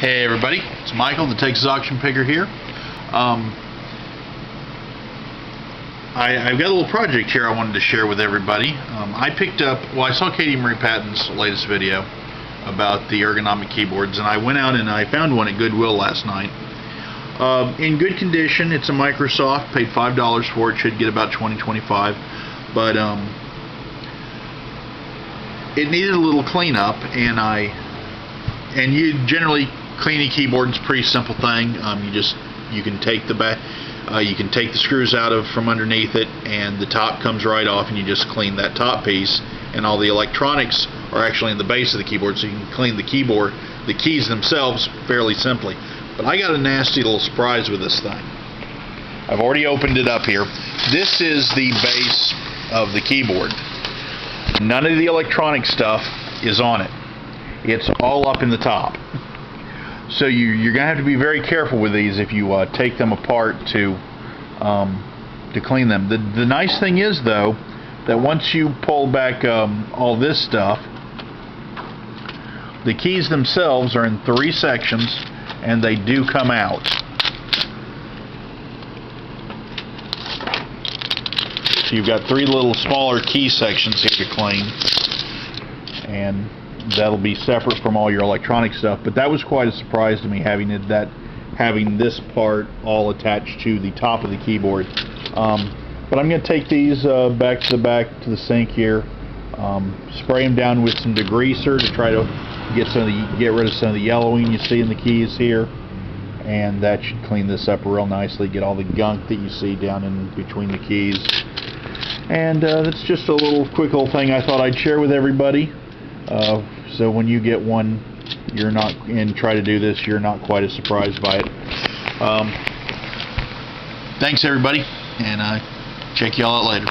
Hey everybody, it's Michael, the Texas Auction Picker here. I've got a little project here I wanted to share with everybody. I saw Katie Marie Patton's latest video about the ergonomic keyboards, and I went out and I found one at Goodwill last night. In good condition. It's a Microsoft, paid $5 for it, should get about $20-25, but it needed a little cleanup, and you generally cleaning a keyboard is a pretty simple thing. You can take the screws out from underneath it, and the top comes right off, and you just clean that top piece. And all the electronics are actually in the base of the keyboard, so you can clean the keyboard, the keys themselves, fairly simply. But I got a nasty little surprise with this thing. I've already opened it up here. This is the base of the keyboard. None of the electronic stuff is on it. It's all up in the top. So you're going to have to be very careful with these if you take them apart to clean them. The nice thing is, though, that once you pull back all this stuff, the keys themselves are in 3 sections, and they do come out. So you've got 3 little smaller key sections here to clean, and that'll be separate from all your electronic stuff. But that was quite a surprise to me, having this part all attached to the top of the keyboard. But I'm going to take these back to the sink here, spray them down with some degreaser to try to get rid of some of the yellowing you see in the keys here, and that should clean this up real nicely, get all the gunk that you see down in between the keys. And that's just a quick little thing I thought I'd share with everybody. So when you get one, and try to do this, you're not quite as surprised by it. Thanks everybody, and check y'all out later.